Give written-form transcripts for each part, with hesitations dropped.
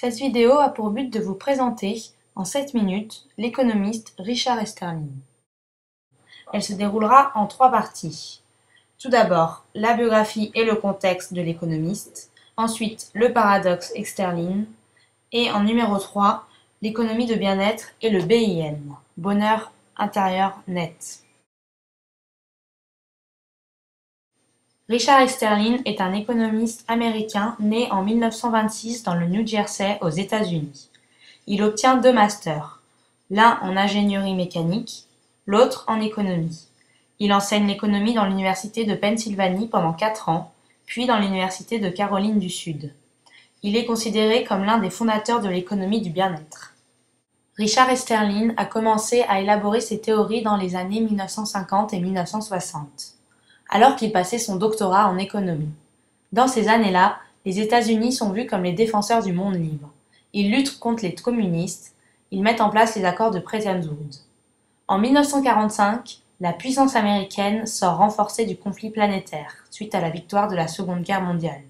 Cette vidéo a pour but de vous présenter, en 7 minutes, l'économiste Richard Easterlin. Elle se déroulera en 3 parties. Tout d'abord, la biographie et le contexte de l'économiste, ensuite le paradoxe Easterlin, et en numéro 3, l'économie de bien-être et le BIN, bonheur intérieur net. Richard Easterlin est un économiste américain né en 1926 dans le New Jersey aux États-Unis. Il obtient 2 masters, l'un en ingénierie mécanique, l'autre en économie. Il enseigne l'économie dans l'université de Pennsylvanie pendant 4 ans, puis dans l'université de Caroline du Sud. Il est considéré comme l'un des fondateurs de l'économie du bien-être. Richard Easterlin a commencé à élaborer ses théories dans les années 1950 et 1960. Alors qu'il passait son doctorat en économie. Dans ces années-là, les États-Unis sont vus comme les défenseurs du monde libre. Ils luttent contre les communistes, ils mettent en place les accords de Bretton Woods. En 1945, la puissance américaine sort renforcée du conflit planétaire, suite à la victoire de la Seconde Guerre mondiale.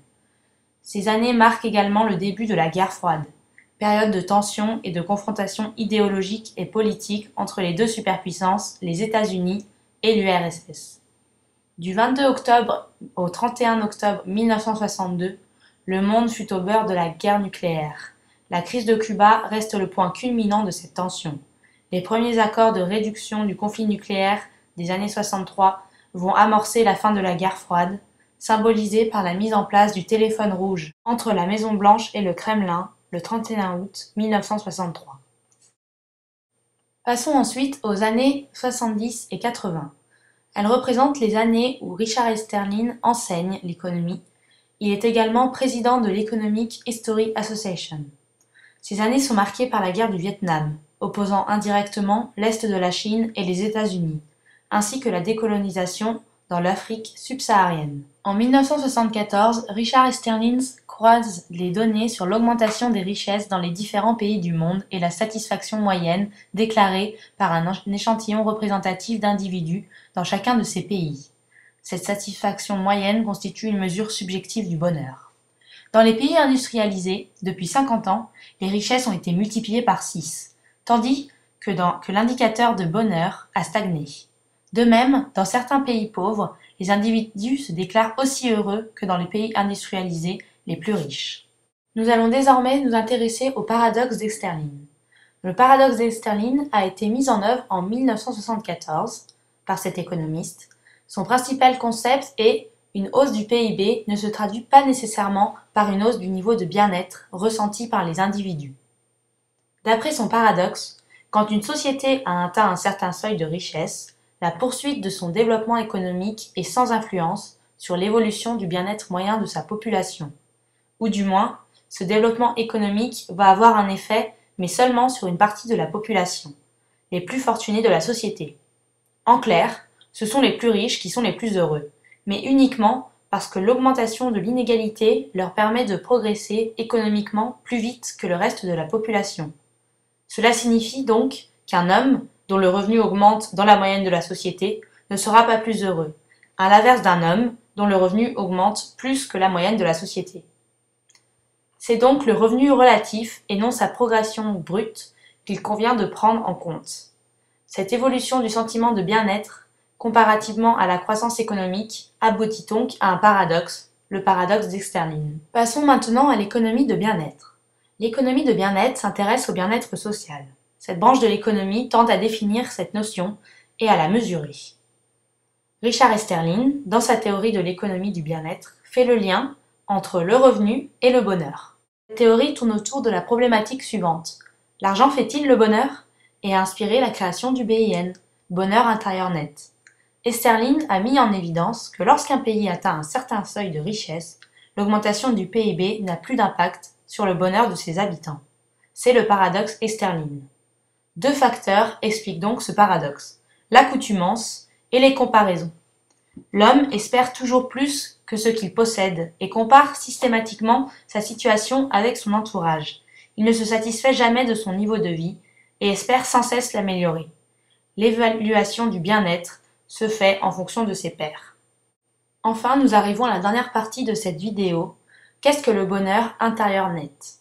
Ces années marquent également le début de la guerre froide, période de tension et de confrontation idéologique et politique entre les deux superpuissances, les États-Unis et l'URSS. Du 22 octobre au 31 octobre 1962, le monde fut au beurre de la guerre nucléaire. La crise de Cuba reste le point culminant de cette tension. Les premiers accords de réduction du conflit nucléaire des années 63 vont amorcer la fin de la guerre froide, symbolisée par la mise en place du téléphone rouge entre la Maison-Blanche et le Kremlin le 31 août 1963. Passons ensuite aux années 70 et 80. Elles représentent les années où Richard Easterlin enseigne l'économie. Il est également président de l'Economic History Association. Ces années sont marquées par la guerre du Vietnam, opposant indirectement l'Est de la Chine et les États-Unis, ainsi que la décolonisation dans l'Afrique subsaharienne. En 1974, Richard Easterlin croise les données sur l'augmentation des richesses dans les différents pays du monde et la satisfaction moyenne déclarée par un échantillon représentatif d'individus dans chacun de ces pays. Cette satisfaction moyenne constitue une mesure subjective du bonheur. Dans les pays industrialisés, depuis 50 ans, les richesses ont été multipliées par 6, tandis que l'indicateur de bonheur a stagné. De même, dans certains pays pauvres, les individus se déclarent aussi heureux que dans les pays industrialisés les plus riches. Nous allons désormais nous intéresser au paradoxe d'Easterlin. Le paradoxe d'Easterlin a été mis en œuvre en 1974 par cet économiste. Son principal concept est une hausse du PIB ne se traduit pas nécessairement par une hausse du niveau de bien-être ressenti par les individus. D'après son paradoxe, quand une société a atteint un certain seuil de richesse, la poursuite de son développement économique est sans influence sur l'évolution du bien-être moyen de sa population. Ou du moins, ce développement économique va avoir un effet, mais seulement sur une partie de la population, les plus fortunés de la société. En clair, ce sont les plus riches qui sont les plus heureux, mais uniquement parce que l'augmentation de l'inégalité leur permet de progresser économiquement plus vite que le reste de la population. Cela signifie donc qu'un homme, dont le revenu augmente dans la moyenne de la société, ne sera pas plus heureux, à l'inverse d'un homme dont le revenu augmente plus que la moyenne de la société. C'est donc le revenu relatif et non sa progression brute qu'il convient de prendre en compte. Cette évolution du sentiment de bien-être, comparativement à la croissance économique, aboutit donc à un paradoxe, le paradoxe d'Easterlin. Passons maintenant à l'économie de bien-être. L'économie de bien-être s'intéresse au bien-être social. Cette branche de l'économie tente à définir cette notion et à la mesurer. Richard Easterlin, dans sa théorie de l'économie du bien-être, fait le lien entre le revenu et le bonheur. Cette théorie tourne autour de la problématique suivante. L'argent fait-il le bonheur ? Et a inspiré la création du BIN, bonheur intérieur net. Easterlin a mis en évidence que lorsqu'un pays atteint un certain seuil de richesse, l'augmentation du PIB n'a plus d'impact sur le bonheur de ses habitants. C'est le paradoxe Easterlin. 2 facteurs expliquent donc ce paradoxe, l'accoutumance et les comparaisons. L'homme espère toujours plus que ce qu'il possède et compare systématiquement sa situation avec son entourage. Il ne se satisfait jamais de son niveau de vie et espère sans cesse l'améliorer. L'évaluation du bien-être se fait en fonction de ses pairs. Enfin, nous arrivons à la dernière partie de cette vidéo. Qu'est-ce que le bonheur intérieur net ?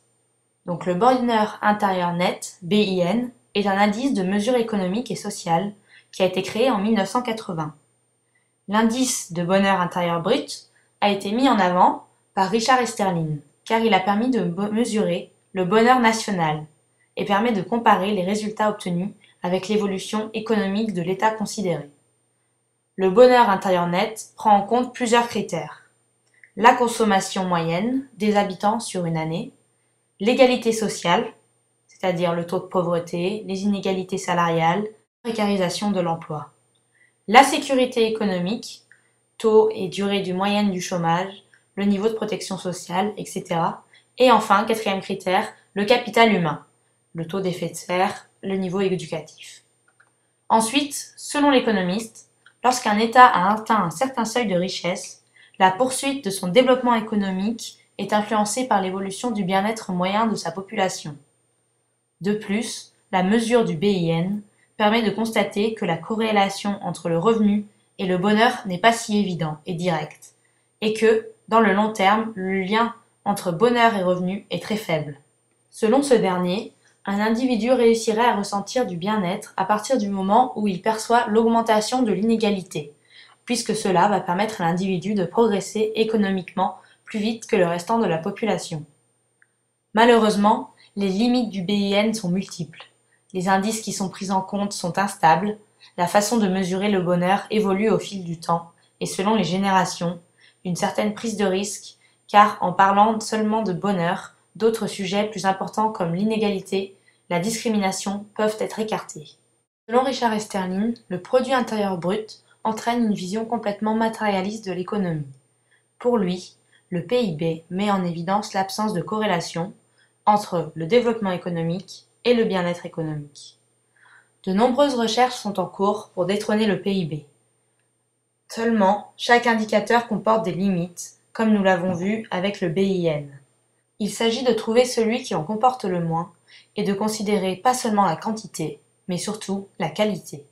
Donc le bonheur intérieur net, BIN, est un indice de mesure économique et sociale qui a été créé en 1980. L'indice de bonheur intérieur brut a été mis en avant par Richard Esterlin, car il a permis de mesurer le bonheur national et permet de comparer les résultats obtenus avec l'évolution économique de l'État considéré. Le bonheur intérieur net prend en compte plusieurs critères: la consommation moyenne des habitants sur une année, l'égalité sociale, c'est-à-dire le taux de pauvreté, les inégalités salariales, la précarisation de l'emploi, la sécurité économique, taux et durée moyenne du chômage, le niveau de protection sociale, etc. Et enfin, quatrième critère, le capital humain, le taux d'effet de serre, le niveau éducatif. Ensuite, selon l'économiste, lorsqu'un État a atteint un certain seuil de richesse, la poursuite de son développement économique est influencée par l'évolution du bien-être moyen de sa population. De plus, la mesure du BIN permet de constater que la corrélation entre le revenu et le bonheur n'est pas si évident et direct, et que, dans le long terme, le lien entre bonheur et revenu est très faible. Selon ce dernier, un individu réussirait à ressentir du bien-être à partir du moment où il perçoit l'augmentation de l'inégalité, puisque cela va permettre à l'individu de progresser économiquement plus vite que le restant de la population. Malheureusement, les limites du BIN sont multiples. Les indices qui sont pris en compte sont instables, la façon de mesurer le bonheur évolue au fil du temps et selon les générations, une certaine prise de risque, car en parlant seulement de bonheur, d'autres sujets plus importants comme l'inégalité, la discrimination peuvent être écartés. Selon Richard Esterlin, le produit intérieur brut entraîne une vision complètement matérialiste de l'économie. Pour lui, le PIB met en évidence l'absence de corrélation entre le développement économique et le bien-être économique. De nombreuses recherches sont en cours pour détrôner le PIB. Seulement, chaque indicateur comporte des limites, comme nous l'avons vu avec le BIN. Il s'agit de trouver celui qui en comporte le moins et de considérer pas seulement la quantité, mais surtout la qualité.